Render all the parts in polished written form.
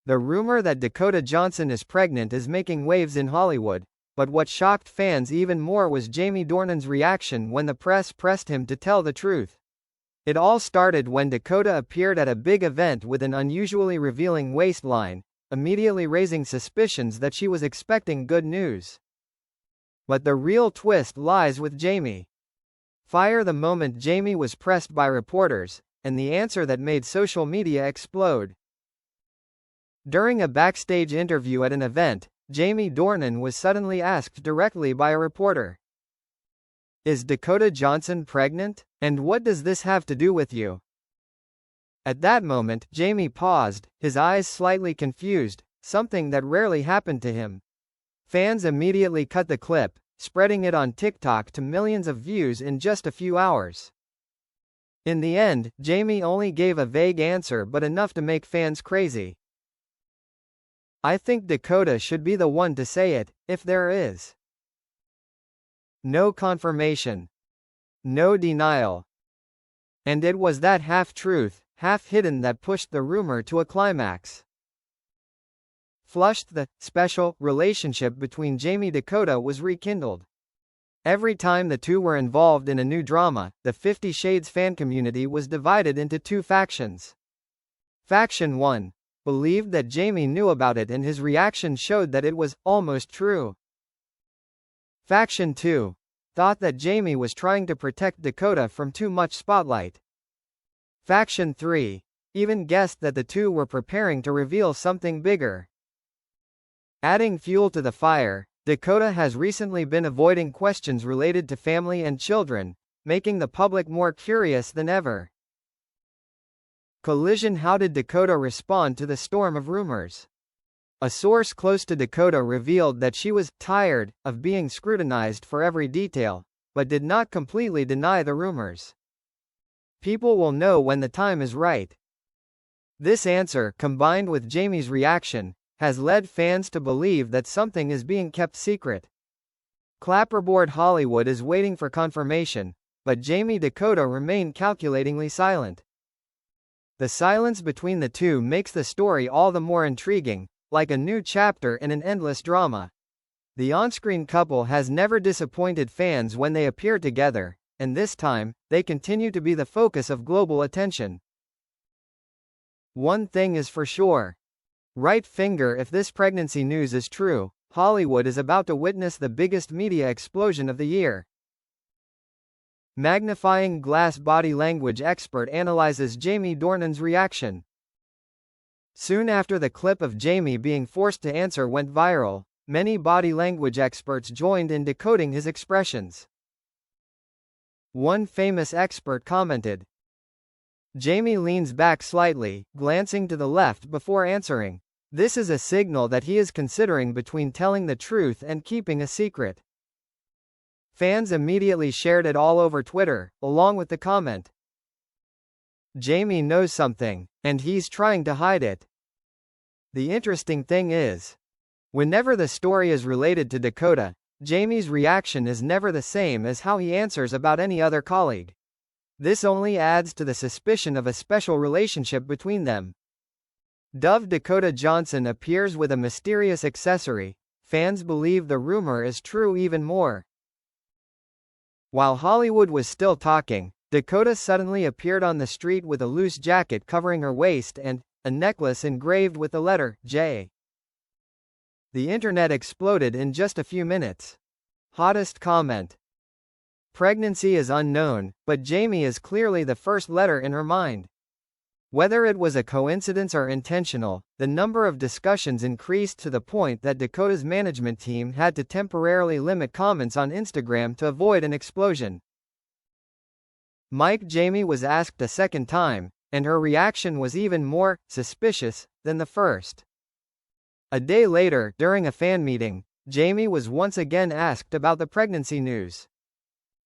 The rumor that Dakota Johnson is pregnant is making waves in Hollywood, but what shocked fans even more was Jamie Dornan's reaction when the press pressed him to tell the truth. It all started when Dakota appeared at a big event with an unusually revealing waistline, immediately raising suspicions that she was expecting good news. But the real twist lies with Jamie. Fire the moment Jamie was pressed by reporters, and the answer that made social media explode. During a backstage interview at an event, Jamie Dornan was suddenly asked directly by a reporter, "Is Dakota Johnson pregnant? And what does this have to do with you?" At that moment, Jamie paused, his eyes slightly confused, something that rarely happened to him. Fans immediately cut the clip, spreading it on TikTok to millions of views in just a few hours. In the end, Jamie only gave a vague answer but enough to make fans crazy. "I think Dakota should be the one to say it, if there is. No confirmation. No denial. And it was that half-truth, half-hidden that pushed the rumor to a climax. Flushed the special relationship between Jamie Dakota was rekindled. Every time the two were involved in a new drama, the 50 Shades fan community was divided into two factions. Faction 1 believed that Jamie knew about it and his reaction showed that it was almost true. Faction 2 thought that Jamie was trying to protect Dakota from too much spotlight. Faction 3 even guessed that the two were preparing to reveal something bigger. Adding fuel to the fire, Dakota has recently been avoiding questions related to family and children, making the public more curious than ever. Collision: how did Dakota respond to the storm of rumors? A source close to Dakota revealed that she was tired of being scrutinized for every detail, but did not completely deny the rumors. "People will know when the time is right." This answer, combined with Jamie's reaction, has led fans to believe that something is being kept secret. Clapperboard Hollywood is waiting for confirmation, but Jamie Dakota remain calculatingly silent. The silence between the two makes the story all the more intriguing, like a new chapter in an endless drama. The on-screen couple has never disappointed fans when they appear together, and this time, they continue to be the focus of global attention. One thing is for sure. Right finger if this pregnancy news is true, Hollywood is about to witness the biggest media explosion of the year. Magnifying glass body language expert analyzes Jamie Dornan's reaction. Soon after the clip of Jamie being forced to answer went viral, many body language experts joined in decoding his expressions. One famous expert commented, "Jamie leans back slightly, glancing to the left before answering. This is a signal that he is considering between telling the truth and keeping a secret." Fans immediately shared it all over Twitter, along with the comment, "Jamie knows something, and he's trying to hide it." The interesting thing is, whenever the story is related to Dakota, Jamie's reaction is never the same as how he answers about any other colleague. This only adds to the suspicion of a special relationship between them. Dove Dakota Johnson appears with a mysterious accessory. Fans believe the rumor is true even more. While Hollywood was still talking, Dakota suddenly appeared on the street with a loose jacket covering her waist and a necklace engraved with the letter J. The internet exploded in just a few minutes. Hottest comment: "Pregnancy is unknown, but Jamie is clearly the first letter in her mind." Whether it was a coincidence or intentional, the number of discussions increased to the point that Dakota's management team had to temporarily limit comments on Instagram to avoid an explosion. Jamie was asked a second time, and her reaction was even more suspicious than the first. A day later, during a fan meeting, Jamie was once again asked about the pregnancy news.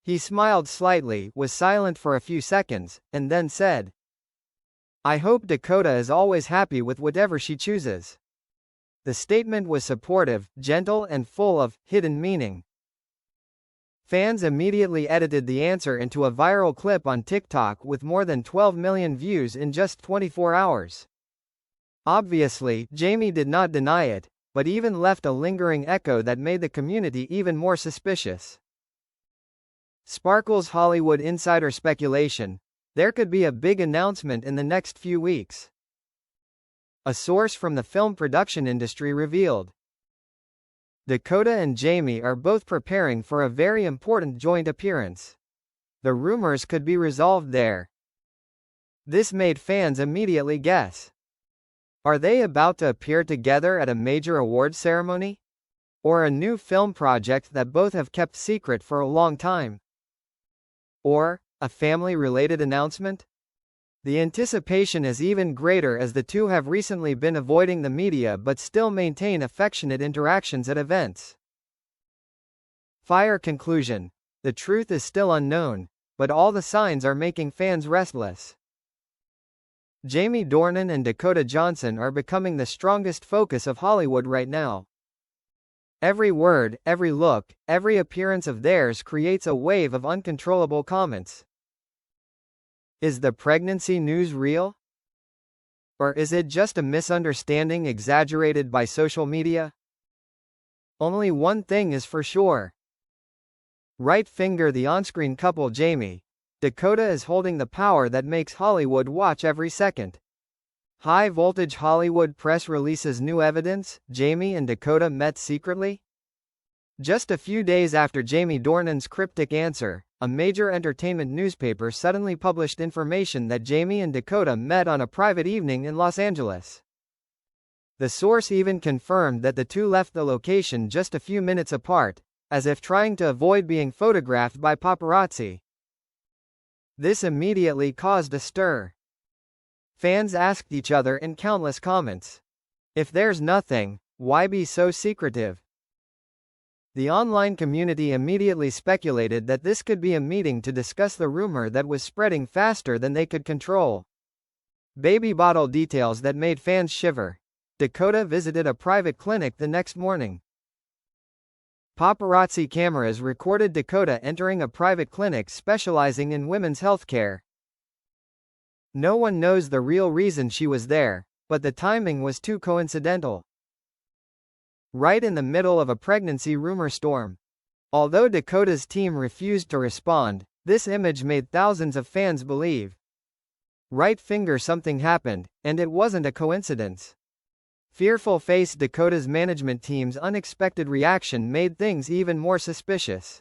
He smiled slightly, was silent for a few seconds, and then said, "I hope Dakota is always happy with whatever she chooses." The statement was supportive, gentle, and full of hidden meaning. Fans immediately edited the answer into a viral clip on TikTok with more than 12 million views in just 24 hours. Obviously, Jamie did not deny it, but even left a lingering echo that made the community even more suspicious. Sparkles Hollywood insider speculation. There could be a big announcement in the next few weeks. A source from the film production industry revealed. Dakota and Jamie are both preparing for a very important joint appearance. The rumors could be resolved there. This made fans immediately guess. Are they about to appear together at a major awards ceremony? Or a new film project that both have kept secret for a long time? Or a family-related announcement? The anticipation is even greater as the two have recently been avoiding the media but still maintain affectionate interactions at events. Fire conclusion. The truth is still unknown, but all the signs are making fans restless. Jamie Dornan and Dakota Johnson are becoming the strongest focus of Hollywood right now. Every word, every look, every appearance of theirs creates a wave of uncontrollable comments. Is the pregnancy news real? Or is it just a misunderstanding exaggerated by social media? Only one thing is for sure. Right finger the on-screen couple Jamie. Dakota is holding the power that makes Hollywood watch every second. High voltage Hollywood press releases new evidence. Jamie and Dakota met secretly? Just a few days after Jamie Dornan's cryptic answer, a major entertainment newspaper suddenly published information that Jamie and Dakota met on a private evening in Los Angeles. The source even confirmed that the two left the location just a few minutes apart, as if trying to avoid being photographed by paparazzi. This immediately caused a stir. Fans asked each other in countless comments, if there's nothing, why be so secretive? The online community immediately speculated that this could be a meeting to discuss the rumor that was spreading faster than they could control. Baby bottle details that made fans shiver. Dakota visited a private clinic the next morning. Paparazzi cameras recorded Dakota entering a private clinic specializing in women's health care. No one knows the real reason she was there, but the timing was too coincidental. Right in the middle of a pregnancy rumor storm. Although Dakota's team refused to respond, this image made thousands of fans believe. Right finger something happened, and it wasn't a coincidence. Fearful face Dakota's management team's unexpected reaction made things even more suspicious.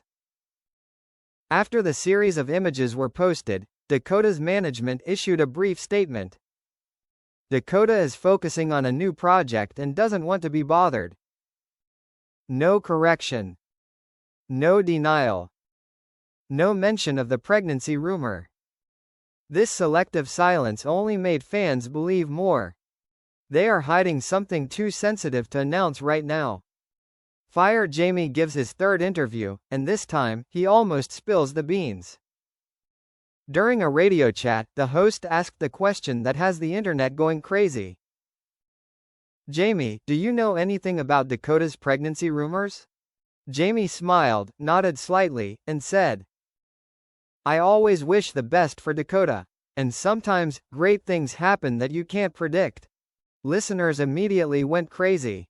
After the series of images were posted, Dakota's management issued a brief statement. Dakota is focusing on a new project and doesn't want to be bothered. No correction. No denial. No mention of the pregnancy rumor. This selective silence only made fans believe more. They are hiding something too sensitive to announce right now. Fire Jamie gives his third interview, and this time, he almost spills the beans. During a radio chat, the host asked the question that has the internet going crazy. Jamie, do you know anything about Dakota's pregnancy rumors? Jamie smiled, nodded slightly, and said, I always wish the best for Dakota. And sometimes, great things happen that you can't predict. Listeners immediately went crazy.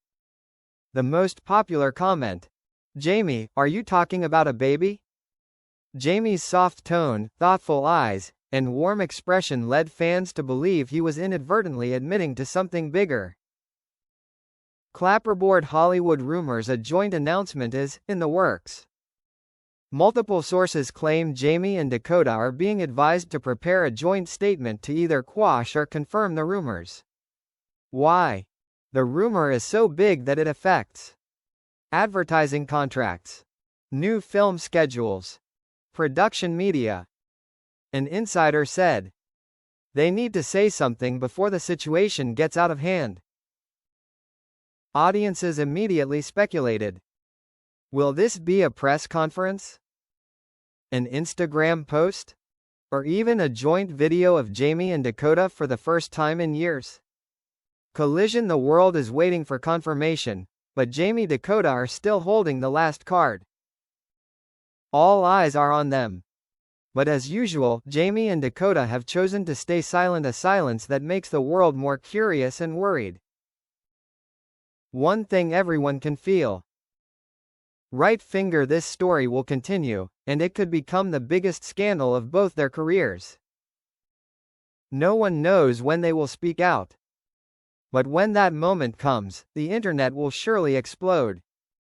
The most popular comment. Jamie, are you talking about a baby? Jamie's soft tone, thoughtful eyes, and warm expression led fans to believe he was inadvertently admitting to something bigger. Clapperboard Hollywood rumors a joint announcement is in the works. Multiple sources claim Jamie and Dakota are being advised to prepare a joint statement to either quash or confirm the rumors. Why? The rumor is so big that it affects advertising contracts, new film schedules, production media. An insider said, they need to say something before the situation gets out of hand. Audiences immediately speculated. Will this be a press conference? An Instagram post? Or even a joint video of Jamie and Dakota for the first time in years? Collision. The world is waiting for confirmation, but Jamie and Dakota are still holding the last card. All eyes are on them. But as usual, Jamie and Dakota have chosen to stay silent, a silence that makes the world more curious and worried. One thing everyone can feel. Right finger, this story will continue, and it could become the biggest scandal of both their careers. No one knows when they will speak out. But when that moment comes, the internet will surely explode.